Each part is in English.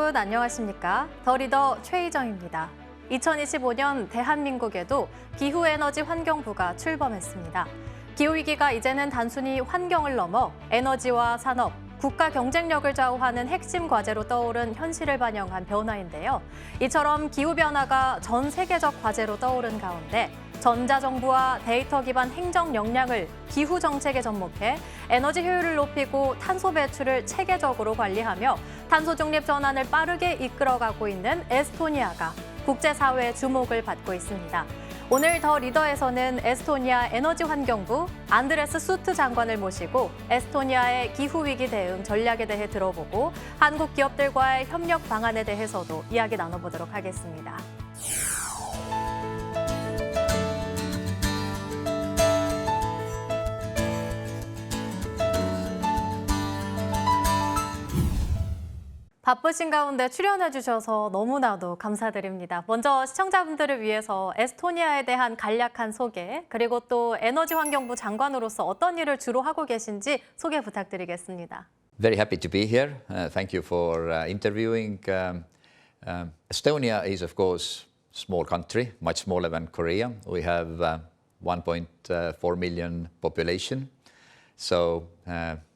여러분 안녕하십니까? 더리더 최희정입니다. 2025년 대한민국에도 기후에너지환경부가 출범했습니다. 기후위기가 이제는 단순히 환경을 넘어 에너지와 산업, 국가 경쟁력을 좌우하는 핵심 과제로 떠오른 현실을 반영한 변화인데요. 이처럼 기후변화가 전 세계적 과제로 떠오른 가운데 전자정부와 데이터 기반 행정 역량을 기후 정책에 접목해 에너지 효율을 높이고 탄소배출을 체계적으로 관리하며 탄소중립 전환을 빠르게 이끌어가고 있는 에스토니아가 국제사회의 주목을 받고 있습니다. 오늘 더리더에서는 에스토니아 에너지환경부 안드레스 수트 장관을 모시고 에스토니아의 기후위기 대응 전략에 대해 들어보고 한국 기업들과의 협력 방안에 대해서도 이야기 나눠보도록 하겠습니다. 바쁘신 가운데 출연해 주셔서 너무나도 감사드립니다. 먼저 시청자분들을 위해서 에스토니아에 대한 간략한 소개, 그리고 또 에너지환경부 장관으로서 어떤 일을 주로 하고 계신지 소개 부탁드리겠습니다. Very happy to be here. Thank you for interviewing. Estonia is, of course, a small country, much smaller than Korea. We have 1.4 million population, so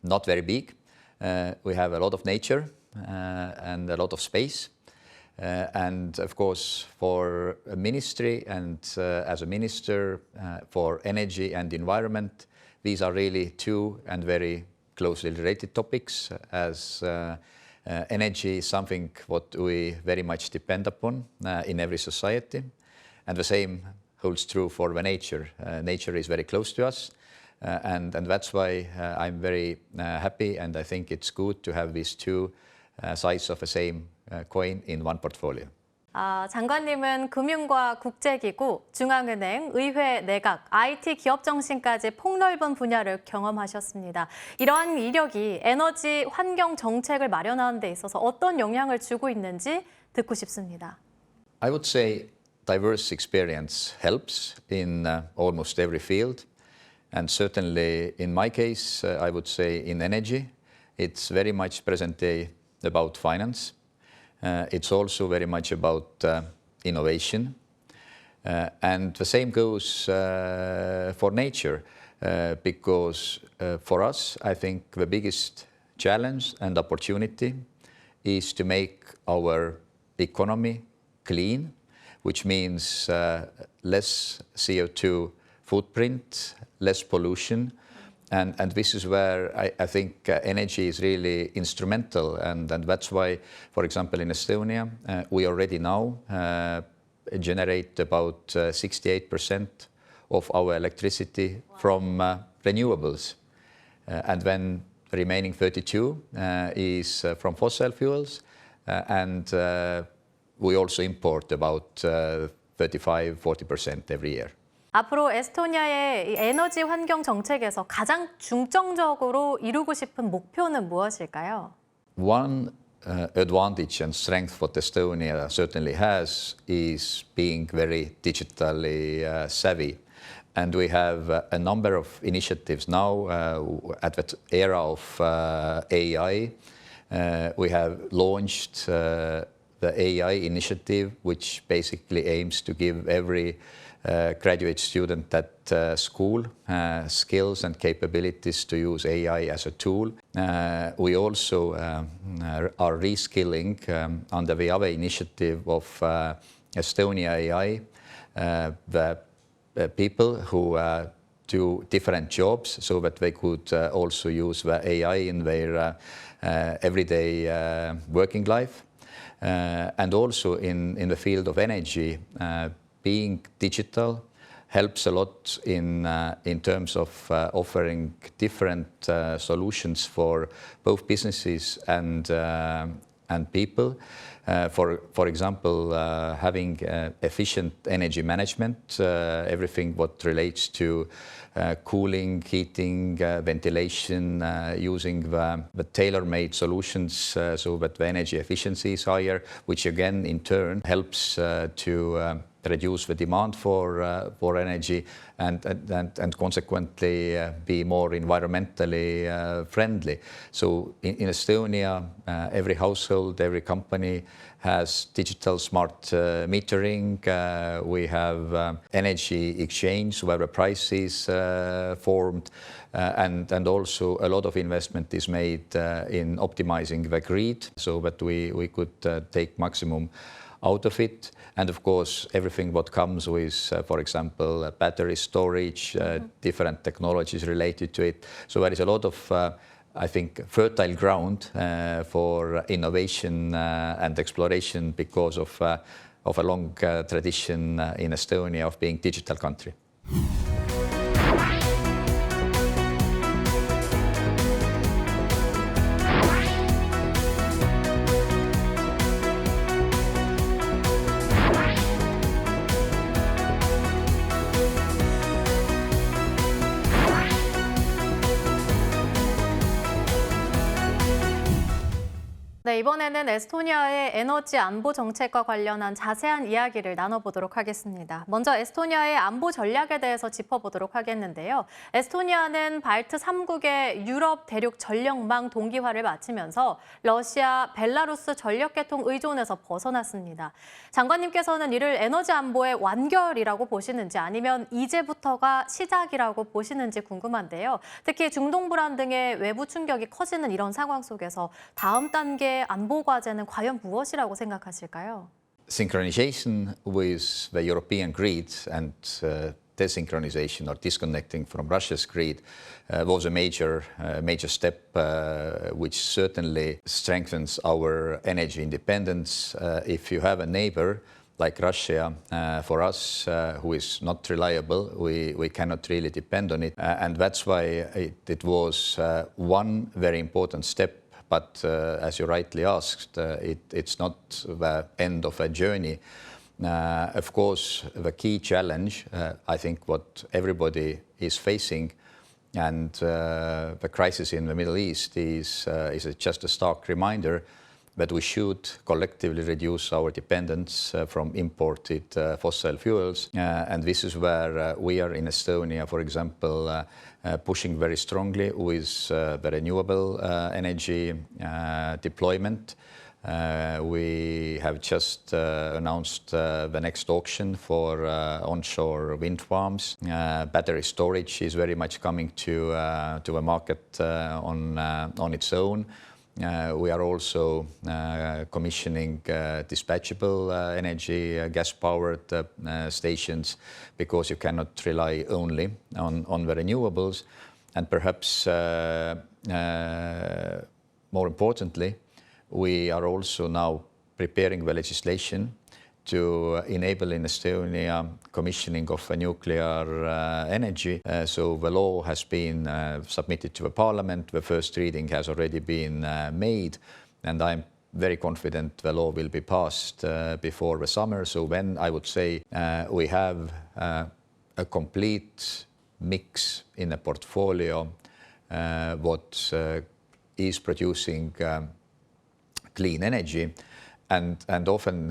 not very big. We have a lot of nature. And a lot of space. And of course, for a ministry and as a minister for energy and environment, these are really two and very closely related topics, as energy is something what we very much depend upon in every society. And the same holds true for the nature. Nature is very close to us. And that's why I'm very happy, and I think it's good to have these two sides of the same coin in one portfolio. 장관님은 금융과 국제기구, 중앙은행, 의회, 내각, IT 기업 정신까지 폭넓은 분야를 경험하셨습니다. 이러한 이력이 에너지 환경 정책을 마련하는 데 있어서 어떤 영향을 주고 있는지 듣고 싶습니다. I would say diverse experience helps in almost every field. And certainly in my case, I would say in energy, it's very much present day about finance. It's also very much about innovation. And the same goes for nature, because for us, I think the biggest challenge and opportunity is to make our economy clean, which means less CO2 footprint, less pollution. And this is where I think energy is really instrumental, and that's why, for example, in Estonia, we already now generate about 68% of our electricity from renewables. And then the remaining 32 is from fossil fuels, and we also import about 35-40% every year. 앞으로 에스토니아의 에너지 환경 정책에서 가장 중점적으로 이루고 싶은 목표는 무엇일까요? One advantage and strength what Estonia certainly has is being very digitally savvy. And we have a number of initiatives now at the era of AI. We have launched the AI initiative, which basically aims to give every graduate student at school skills and capabilities to use AI as a tool. We also are reskilling under the other initiative of Estonia the people who do different jobs, so that they could also use the AI in their everyday working life. And also in the field of energy, being digital helps a lot in terms of offering different solutions for both businesses and people. For example, having efficient energy management, everything what relates to cooling, heating, ventilation, using the tailor-made solutions so that the energy efficiency is higher, which again in turn helps to reduce the demand for energy and consequently be more environmentally friendly. So in Estonia, every household, every company has digital smart metering. We have energy exchange where the price is formed, and also a lot of investment is made in optimizing the grid so that we could take maximum out of it. And of course, everything what comes with, for example, battery storage, different technologies related to it. So there is a lot of I think, fertile ground for innovation and exploration because of a long tradition in Estonia of being a digital country. 네, 이번에는 에스토니아의 에너지 안보 정책과 관련한 자세한 이야기를 나눠보도록 하겠습니다. 먼저 에스토니아의 안보 전략에 대해서 짚어보도록 하겠는데요. 에스토니아는 발트 3국의 유럽 대륙 전력망 동기화를 마치면서 러시아, 벨라루스 전력계통 의존에서 벗어났습니다. 장관님께서는 이를 에너지 안보의 완결이라고 보시는지 아니면 이제부터가 시작이라고 보시는지 궁금한데요. 특히 중동 불안 등의 외부 충격이 커지는 이런 상황 속에서 다음 단계 안보 과제는 과연 무엇이라고 생각하실까요? Synchronization with the European grid and desynchronization or disconnecting from Russia's grid was a major step which certainly strengthens our energy independence. If you have a neighbor like Russia, for us, who is not reliable, we cannot really depend on it. And that's why it was one very important step. But as you rightly asked, it's not the end of a journey. Of course, the key challenge, I think what everybody is facing, and the crisis in the Middle East is just a stark reminder that we should collectively reduce our dependence from imported fossil fuels. And this is where we are in Estonia, for example, pushing very strongly with the renewable energy deployment. We have just announced the next auction for onshore wind farms. Battery storage is very much coming to the market on its own. We are also commissioning dispatchable energy, gas-powered stations, because you cannot rely only on the renewables. And perhaps more importantly, we are also now preparing the legislation to enable in Estonia commissioning of nuclear energy. So the law has been submitted to the parliament. The first reading has already been made, and I'm very confident the law will be passed before the summer. So then I would say we have a complete mix in a portfolio what is producing clean energy. And often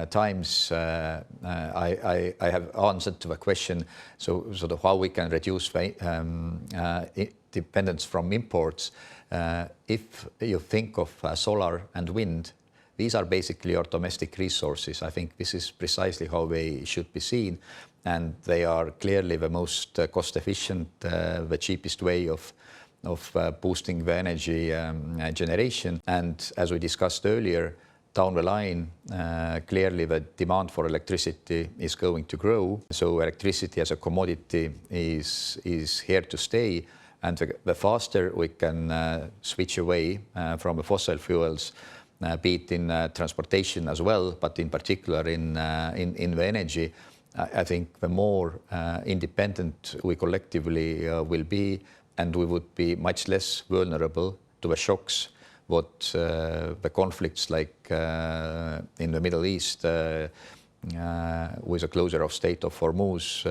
times I have answered to the question, so sort of how we can reduce dependence from imports. If you think of solar and wind, these are basically our domestic resources. I think this is precisely how they should be seen, and they are clearly the most cost efficient, the cheapest way of boosting the energy generation. And as we discussed earlier, down the line, clearly the demand for electricity is going to grow. So electricity as a commodity is here to stay. And the faster we can switch away from the fossil fuels, be it in transportation as well, but in particular in the energy, I think the more independent we collectively will be, and we would be much less vulnerable to the shocks what the conflicts like in the Middle East with the closure of Strait of Hormuz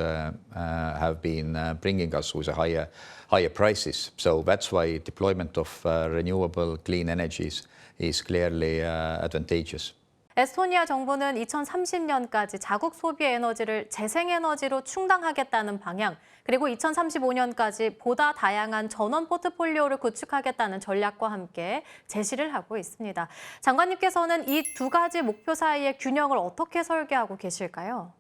have been bringing us with a higher prices. So that's why deployment of renewable clean energies is clearly advantageous. 에스토니아 정부는 2030년까지 자국 소비 에너지를 재생에너지로 충당하겠다는 방향, 그리고 2035년까지 보다 다양한 전원 포트폴리오를 구축하겠다는 전략과 함께 제시를 하고 있습니다. 장관님께서는 이 두 가지 목표 사이의 균형을 어떻게 설계하고 계실까요?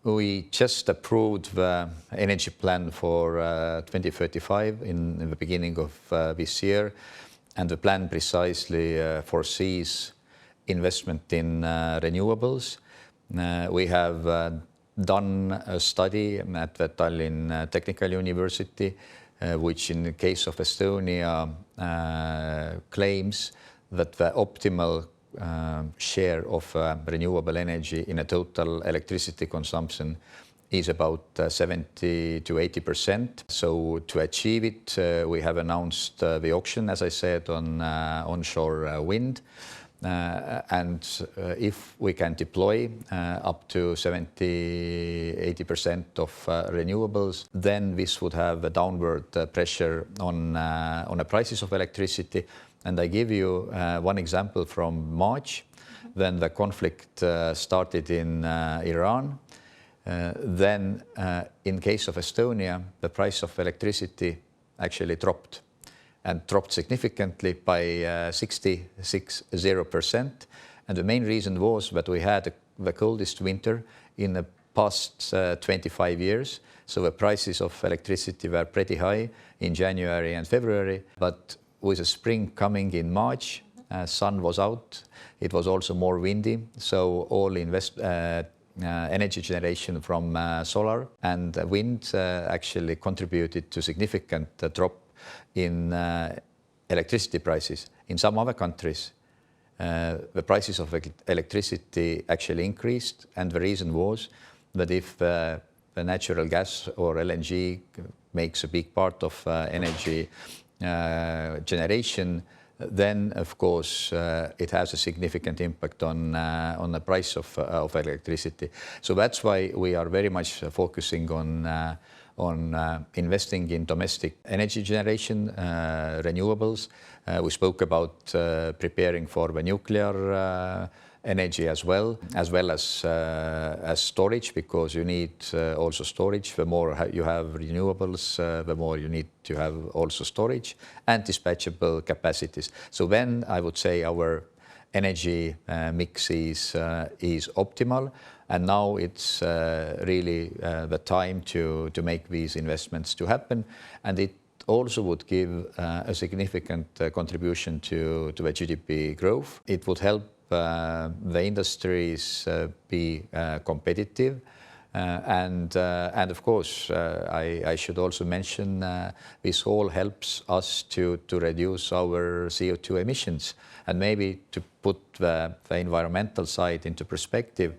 We just approved the energy plan for 2035 in the beginning of this year, and the plan precisely foresees investment in renewables. We have done a study at the Tallinn Technical University, which in the case of Estonia claims that the optimal share of renewable energy in a total electricity consumption is about 70 to 80%. So to achieve it, we have announced the auction, as I said, on onshore wind. And if we can deploy up to 70-80% of renewables, then this would have a downward pressure on the prices of electricity. And I give you one example from March, when the conflict started in Iran. Then, in case of Estonia, the price of electricity actually dropped, and dropped significantly by 66%. And the main reason was that we had the coldest winter in the past 25 years. So the prices of electricity were pretty high in January and February. But with the spring coming in March, sun was out. It was also more windy. So all energy generation from solar and wind actually contributed to significant drop in electricity prices. In some other countries, the prices of electricity actually increased, and the reason was that if the natural gas or LNG makes a big part of energy generation, then of course it has a significant impact on the price of electricity. So that's why we are very much focusing on investing in domestic energy generation, renewables. We spoke about preparing for the nuclear energy as well as storage, because you need also storage. The more you have renewables, the more you need to have also storage and dispatchable capacities. So then I would say our energy mix is optimal, and now it's really the time to make these investments to happen, and it also would give a significant contribution to the GDP growth. It would help the industries be competitive, and of course I should also mention this all helps us to reduce our CO2 emissions. And maybe to put the environmental side into perspective,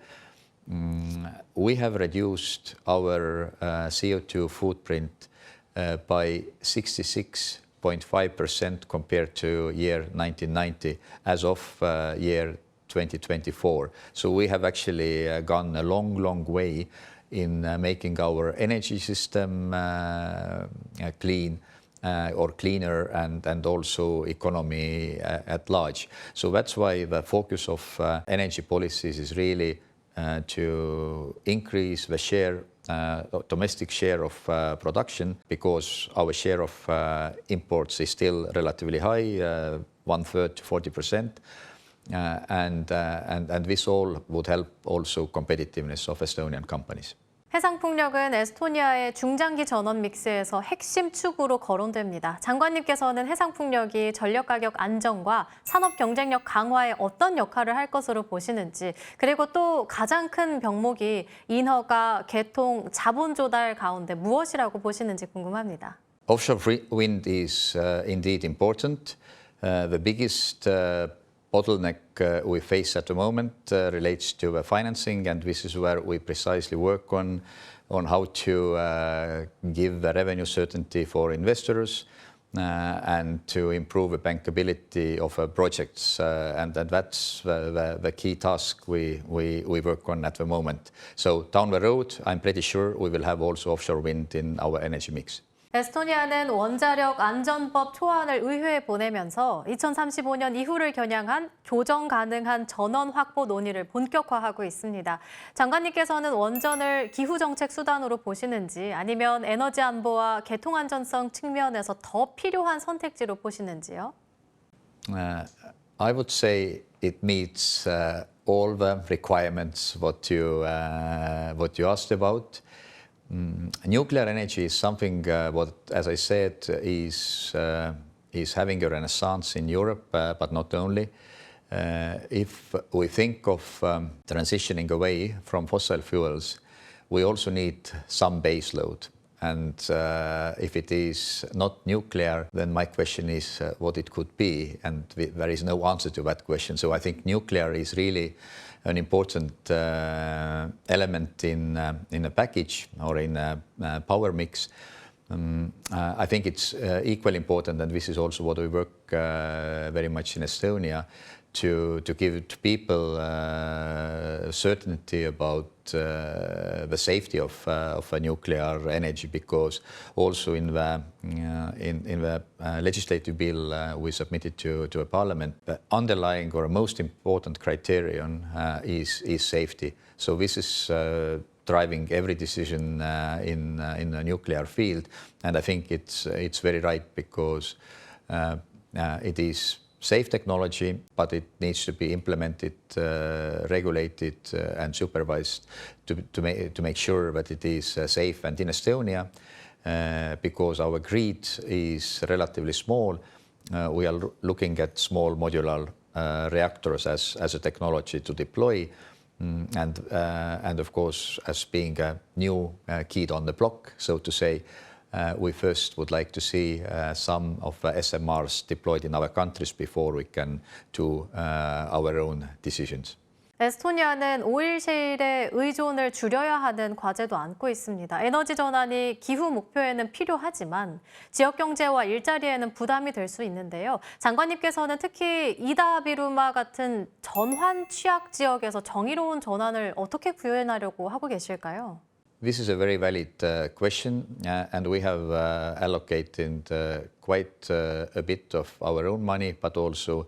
we have reduced our CO2 footprint by 66.5% compared to year 1990 as of year 2024. So we have actually gone a long way in making our energy system clean or cleaner, and also economy at large. So that's why the focus of energy policies is really to increase the share, domestic share of production, because our share of imports is still relatively high, 1/3 to 40%, and this all would help also competitiveness of Estonian companies. 해상풍력은 에스토니아의 중장기 전원 믹스에서 핵심 축으로 거론됩니다. 장관님께서는 해상풍력이 전력가격 안정과 산업 경쟁력 강화에 어떤 역할을 할 것으로 보시는지, 그리고 또 가장 큰 병목이 인허가, 개통, 자본 조달 가운데 무엇이라고 보시는지 궁금합니다. Offshore wind is indeed important. The biggest bottleneck we face at the moment relates to the financing, and this is where we precisely work on how to give the revenue certainty for investors and to improve the bankability of projects, and that's the key task we work on at the moment. So down the road, I'm pretty sure we will have also offshore wind in our energy mix. 에스토니아는 원자력 안전법 초안을 의회에 보내면서 2035년 이후를 겨냥한 조정 가능한 전원 확보 논의를 본격화하고 있습니다. 장관님께서는 원전을 기후정책 수단으로 보시는지 아니면 에너지 안보와 개통 안전성 측면에서 더 필요한 선택지로 보시는지요? I would say it meets all the requirements what you asked about. Nuclear energy is something what, as I said, is having a renaissance in Europe, but not only. If we think of transitioning away from fossil fuels, we also need some base load. And if it is not nuclear, then my question is what it could be, and there is no answer to that question. So I think nuclear is really an important element in a package or in a power mix. I think it's equally important, and this is also what we work very much in Estonia, to give to people certainty about the safety of nuclear energy, because also in the legislative bill we submitted to a parliament, the underlying or most important criterion is safety. So this is driving every decision in the nuclear field, and I think it's very right, because it is safe technology, but it needs to be implemented, regulated, and supervised to make sure that it is safe. And in Estonia, because our grid is relatively small, we are looking at small modular reactors as a technology to deploy. And of course, as being a new kid on the block, so to say, we first would like to see some of the SMRs deployed in our countries before we can do our own decisions. 에스토니아는 오일 셰일의 의존을 줄여야 하는 과제도 안고 있습니다. 에너지 전환이 기후 목표에는 필요하지만 지역 경제와 일자리에는 부담이 될 수 있는데요. 장관님께서는 특히 이다비루마 같은 전환 취약 지역에서 정의로운 전환을 어떻게 구현하려고 하고 계실까요? This is a very valid question, and we have allocated quite a bit of our own money, but also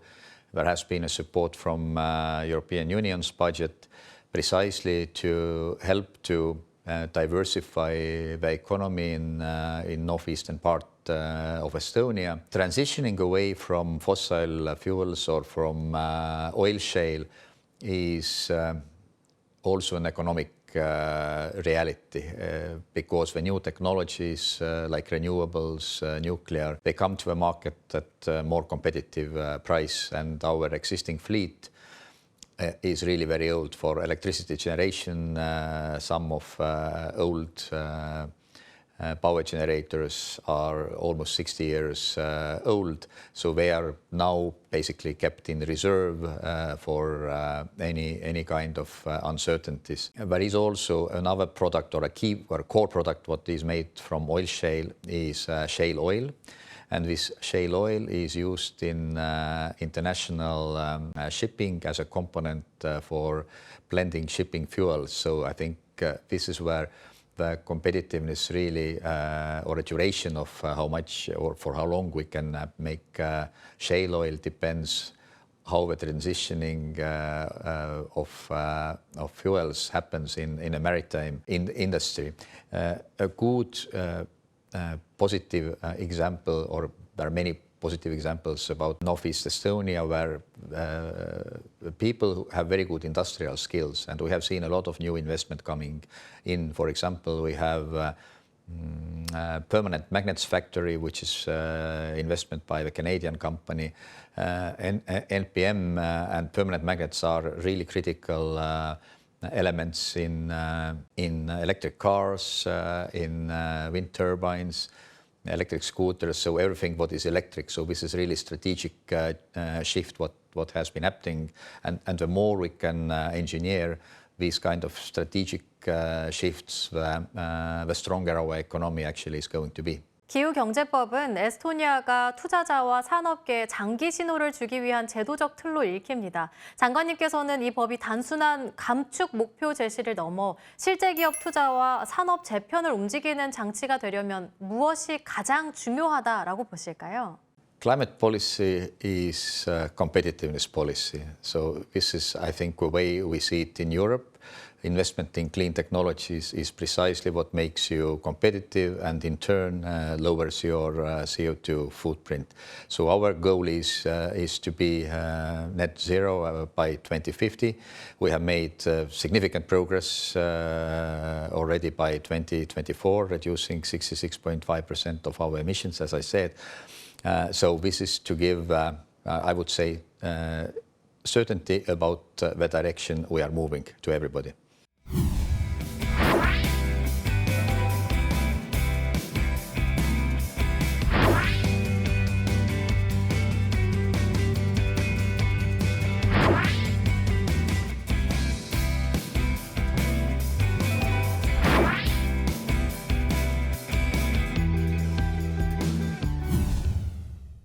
there has been a support from European Union's budget precisely to help to diversify the economy in northeastern part of Estonia. Transitioning away from fossil fuels or from oil shale is also an economic reality, because the new technologies like renewables, nuclear, they come to the market at a more competitive price, and our existing fleet is really very old for electricity generation. Some of old power generators are almost 60 years old, so they are now basically kept in reserve for any kind of uncertainties. There is also another product, or a key or a core product, what is made from oil shale is shale oil, and this shale oil is used in international shipping as a component for blending shipping fuels. So I think this is where the competitiveness really, or a duration of how much or for how long we can make shale oil, depends how the transitioning of fuels happens in a maritime industry. A good positive example, or there are many positive examples about Northeast Estonia, where people have very good industrial skills, and we have seen a lot of new investment coming in. For example, we have a permanent magnets factory, which is investment by the Canadian company. NPM and permanent magnets are really critical elements in electric cars, in wind turbines, electric scooters, so everything what is electric. So this is really strategic shift what has been happening, and the more we can engineer these kind of strategic shifts, the stronger our economy actually is going to be. 기후경제법은 에스토니아가 투자자와 산업계에 장기 신호를 주기 위한 제도적 틀로 읽힙니다. 장관님께서는 이 법이 단순한 감축 목표 제시를 넘어 실제 기업 투자와 산업 재편을 움직이는 장치가 되려면 무엇이 가장 중요하다라고 보실까요? Climate policy is competitiveness policy. So this is, I think, the way we see it in Europe. Investment in clean technologies is precisely what makes you competitive and in turn lowers your CO2 footprint. So our goal is to be net zero by 2050. We have made significant progress already by 2024, reducing 66.5% of our emissions, as I said. So this is to give, I would say, certainty about the direction we are moving to everybody.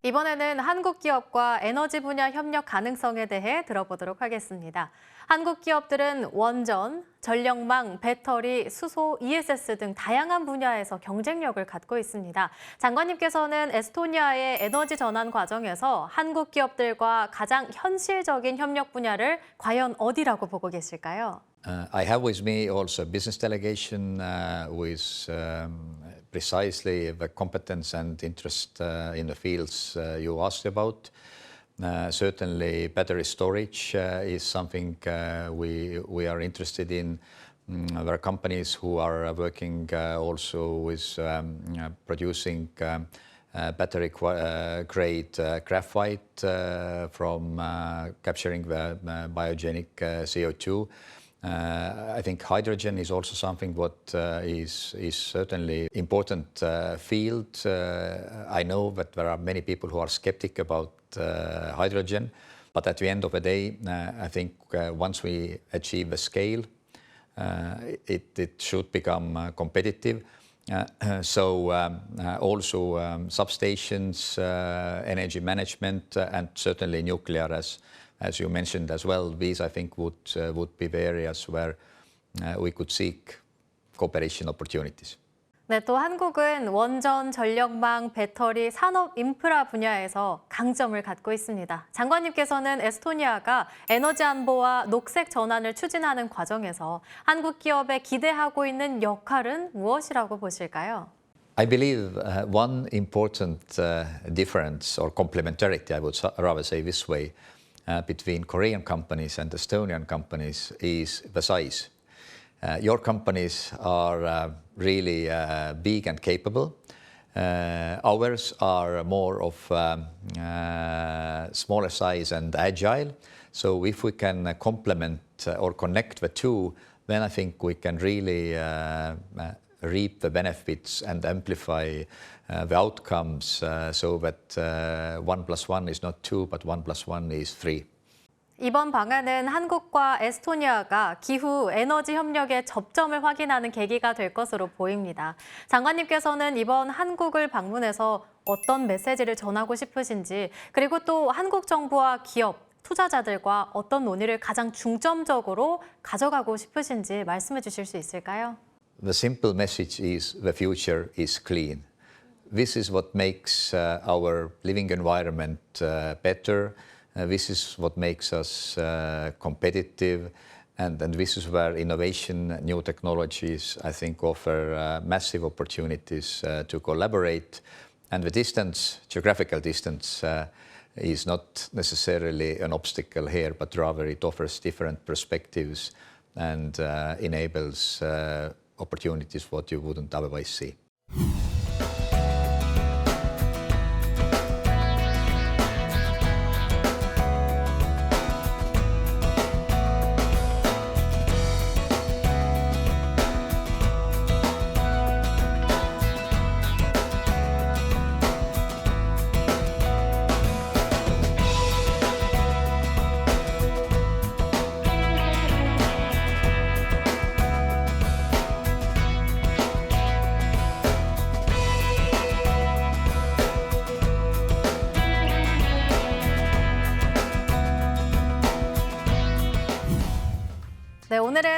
이번에는 한국 기업과 에너지 분야 협력 가능성에 대해 들어보도록 하겠습니다. 한국 기업들은 원전, 전력망, 배터리, 수소, ESS 등 다양한 분야에서 경쟁력을 갖고 있습니다. 장관님께서는 에스토니아의 에너지 전환 과정에서 한국 기업들과 가장 현실적인 협력 분야를 과연 어디라고 보고 계실까요? I have with me also a business delegation with precisely the competence and interest in the fields you asked about. Certainly battery storage is something we are interested in. There are companies who are working also with producing battery grade graphite from capturing the biogenic CO2. I think hydrogen is also something what is certainly important field. I know that there are many people who are skeptic about hydrogen, but at the end of the day, I think once we achieve the scale, it should become competitive. So also substations, energy management, and certainly nuclear as you mentioned as well. These I think would be the areas where we could seek cooperation opportunities. 네, 또 한국은 원전, 전력망, 배터리, 산업 인프라 분야에서 강점을 갖고 있습니다. 장관님께서는 에스토니아가 에너지 안보와 녹색 전환을 추진하는 과정에서 한국 기업에 기대하고 있는 역할은 무엇이라고 보실까요? I believe one important difference or complementarity, I would rather say this way, between Korean companies and Estonian companies is the size. Your companies are really big and capable. Ours are more of smaller size and agile. So if we can complement or connect the two, then I think we can really reap the benefits and amplify the outcomes so that 1 + 1 is not 2, but 1 + 1 is 3. 이번 방안은 한국과 에스토니아가 기후 에너지 협력의 접점을 확인하는 계기가 될 것으로 보입니다. 장관님께서는 이번 한국을 방문해서 어떤 메시지를 전하고 싶으신지, 그리고 또 한국 정부와 기업, 투자자들과 어떤 논의를 가장 중점적으로 가져가고 싶으신지 말씀해 주실 수 있을까요? The simple message is the future is clean. This is what makes our living environment better. This is what makes us competitive, and this is where innovation, new technologies, I think, offer massive opportunities to collaborate. And the distance, geographical distance, is not necessarily an obstacle here, but rather it offers different perspectives and enables opportunities what you wouldn't otherwise see.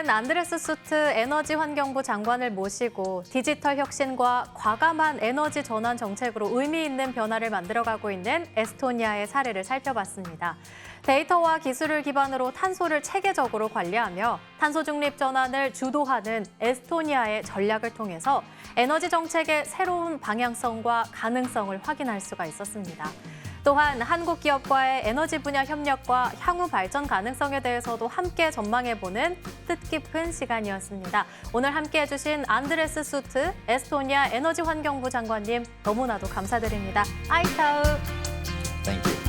오늘은 안드레스 수트 에너지환경부 장관을 모시고 디지털 혁신과 과감한 에너지 전환 정책으로 의미 있는 변화를 만들어가고 있는 에스토니아의 사례를 살펴봤습니다. 데이터와 기술을 기반으로 탄소를 체계적으로 관리하며 탄소중립 전환을 주도하는 에스토니아의 전략을 통해서 에너지 정책의 새로운 방향성과 가능성을 확인할 수가 있었습니다. 또한 한국 기업과의 에너지 분야 협력과 향후 발전 가능성에 대해서도 함께 전망해보는 뜻깊은 시간이었습니다. 오늘 함께해 주신 안드레스 수트 에스토니아 에너지환경부 장관님 너무나도 감사드립니다. 아이타우. Thank you.